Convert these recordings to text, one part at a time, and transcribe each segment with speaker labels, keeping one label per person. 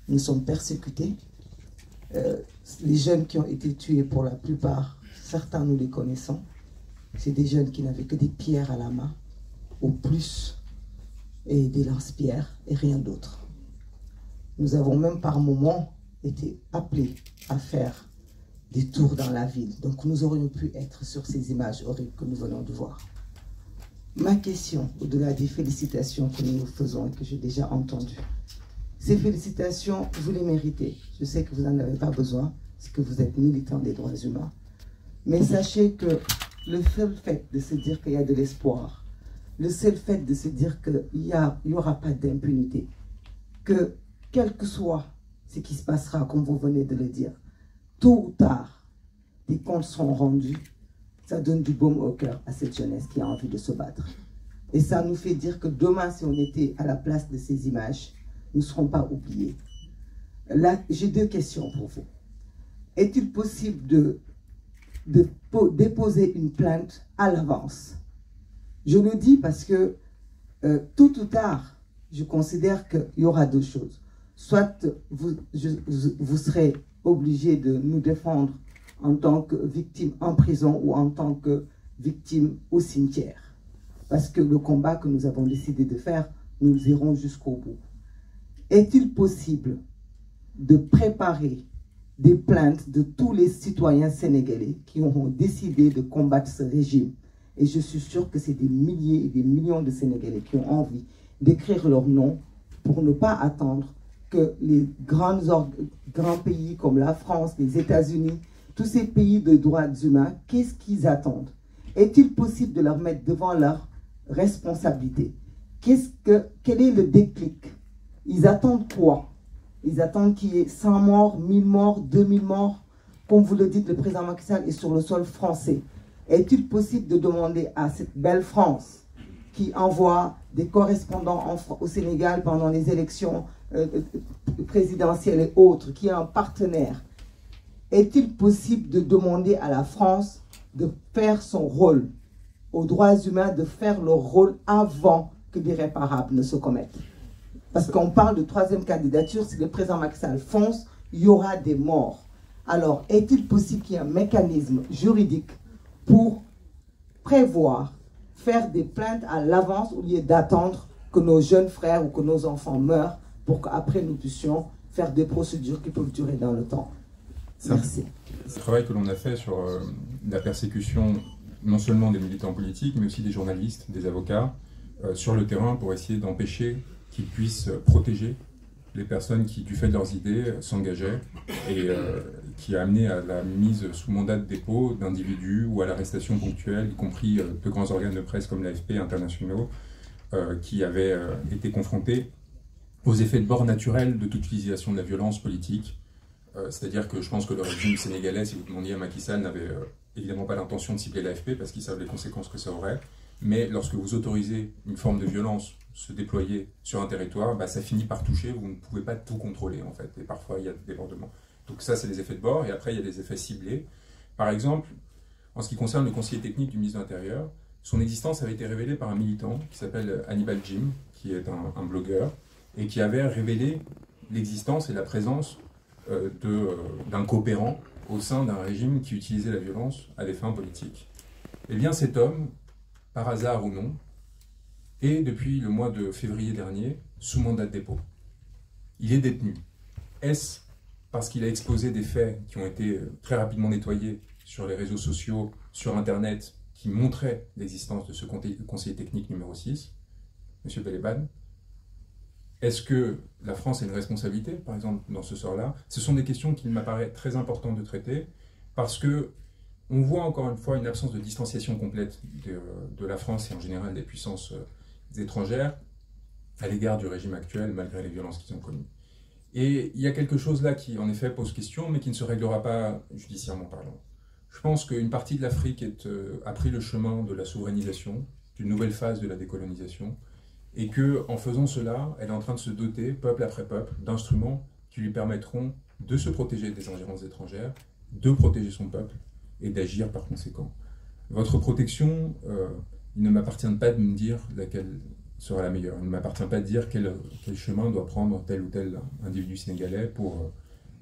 Speaker 1: Nous sommes persécutés. Les jeunes qui ont été tués, pour la plupart, certains nous les connaissons. C'est des jeunes qui n'avaient que des pierres à la main, au plus, et des lance-pierres, et rien d'autre. Nous avons même par moments été appelés à faire des tours dans la ville. Donc nous aurions pu être sur ces images horribles que nous venons de voir. Ma question, au-delà des félicitations que nous nous faisons et que j'ai déjà entendues, ces félicitations, vous les méritez. Je sais que vous n'en avez pas besoin, parce que vous êtes militant des droits humains. Mais sachez que le seul fait de se dire qu'il y a de l'espoir, le seul fait de se dire qu'il n'y aura pas d'impunité, que quel que soit ce qui se passera, comme vous venez de le dire, tôt ou tard, des comptes seront rendus, ça donne du baume au cœur à cette jeunesse qui a envie de se battre. Et ça nous fait dire que demain, si on était à la place de ces images, nous ne serons pas oubliés. Là, j'ai deux questions pour vous. Est-il possible de déposer une plainte à l'avance? Je le dis parce que tôt ou tard, je considère qu'il y aura deux choses. Soit vous serez obligé de nous défendre en tant que victime en prison ou en tant que victime au cimetière. Parce que le combat que nous avons décidé de faire, nous irons jusqu'au bout. Est-il possible de préparer des plaintes de tous les citoyens sénégalais qui auront décidé de combattre ce régime? Et je suis sûre que c'est des milliers et des millions de Sénégalais qui ont envie d'écrire leur nom pour ne pas attendre que les grands pays comme la France, les États-Unis, tous ces pays de droits humains, qu'est-ce qu'ils attendent? Est-il possible de leur mettre devant leur responsabilité? Quel est le déclic? Ils attendent quoi? Ils attendent qu'il y ait 100 morts, 1000 morts, 2000 morts. Comme vous le dites, le président Macky Sall est sur le sol français. Est-il possible de demander à cette belle France qui envoie des correspondants au Sénégal pendant les élections présidentielles et autres, qui est un partenaire, est-il possible de demander à la France de faire son rôle, aux droits humains, de faire leur rôle avant que l'irréparable ne se commette? Parce qu'on parle de troisième candidature, si le président Macky Sall fonce, il y aura des morts. Alors, est-il possible qu'il y ait un mécanisme juridique pour prévoir, faire des plaintes à l'avance au lieu d'attendre que nos jeunes frères ou que nos enfants meurent pour qu'après nous puissions faire des procédures qui peuvent durer dans le temps? Merci.
Speaker 2: Le travail que l'on a fait sur la persécution non seulement des militants politiques, mais aussi des journalistes, des avocats, sur le terrain pour essayer d'empêcher qu'ils puissent protéger les personnes qui, du fait de leurs idées, s'engageaient et qui a amené à la mise sous mandat de dépôt d'individus ou à l'arrestation ponctuelle, y compris de grands organes de presse comme l'AFP internationaux, qui avaient été confrontés aux effets de bord naturels de toute utilisation de la violence politique. C'est-à-dire que je pense que le régime sénégalais, si vous demandiez à Macky Sall, n'avait évidemment pas l'intention de cibler l'AFP parce qu'ils savent les conséquences que ça aurait. Mais lorsque vous autorisez une forme de violence se déployer sur un territoire, bah, ça finit par toucher, vous ne pouvez pas tout contrôler en fait, et parfois il y a des débordements. Donc ça c'est les effets de bord, et après il y a des effets ciblés. Par exemple, en ce qui concerne le conseiller technique du ministre de l'Intérieur, son existence avait été révélée par un militant qui s'appelle Hannibal Jim, qui est un blogueur, et qui avait révélé l'existence et la présence d'un coopérant au sein d'un régime qui utilisait la violence à des fins politiques. Eh bien cet homme, par hasard ou non, est depuis le mois de février dernier sous mandat de dépôt. Il est détenu. Est-ce parce qu'il a exposé des faits qui ont été très rapidement nettoyés sur les réseaux sociaux, sur Internet, qui montraient l'existence de ce conseiller technique numéro 6, M. Belébane? Est-ce que la France a une responsabilité, par exemple, dans ce sort-là? Ce sont des questions qu'il m'apparaît très important de traiter, parce que on voit encore une fois une absence de distanciation complète de la France et en général des puissances étrangères à l'égard du régime actuel, malgré les violences qu'ils ont commises. Et il y a quelque chose là qui, en effet, pose question, mais qui ne se réglera pas judiciairement parlant. Je pense qu'une partie de l'Afrique a pris le chemin de la souverainisation, d'une nouvelle phase de la décolonisation, et qu'en faisant cela, elle est en train de se doter, peuple après peuple, d'instruments qui lui permettront de se protéger des ingérences étrangères, de protéger son peuple, et d'agir par conséquent. Votre protection, il ne m'appartient pas de me dire laquelle sera la meilleure. Il ne m'appartient pas de dire quel chemin doit prendre tel ou tel individu sénégalais pour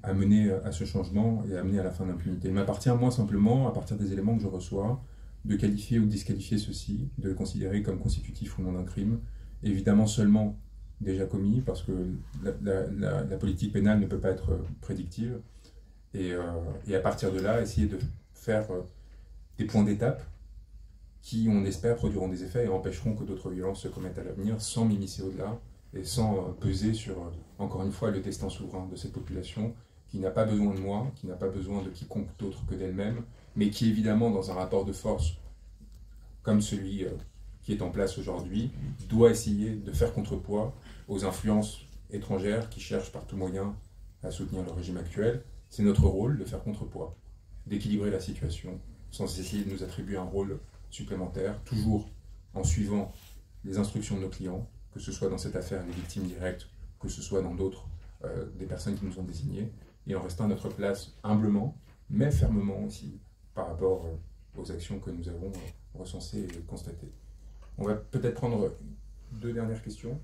Speaker 2: amener à ce changement et amener à la fin de l'impunité. Il m'appartient, moi, simplement, à partir des éléments que je reçois, de qualifier ou disqualifier ceci, de le considérer comme constitutif ou non d'un crime, évidemment seulement déjà commis, parce que la politique pénale ne peut pas être prédictive, et à partir de là, essayer de faire des points d'étape qui, on espère, produiront des effets et empêcheront que d'autres violences se commettent à l'avenir, sans m'immiscer au-delà, et sans peser sur, encore une fois, le destin souverain de cette population, qui n'a pas besoin de moi, qui n'a pas besoin de quiconque d'autre que d'elle-même, mais qui, évidemment, dans un rapport de force comme celui qui est en place aujourd'hui, doit essayer de faire contrepoids aux influences étrangères qui cherchent par tout moyen à soutenir le régime actuel. C'est notre rôle de faire contrepoids, d'équilibrer la situation, sans essayer de nous attribuer un rôle supplémentaire, toujours en suivant les instructions de nos clients, que ce soit dans cette affaire les victimes directes, que ce soit dans d'autres, des personnes qui nous ont désignés, et en restant à notre place humblement, mais fermement aussi, par rapport aux actions que nous avons recensées et constatées. On va peut-être prendre 2 dernières questions.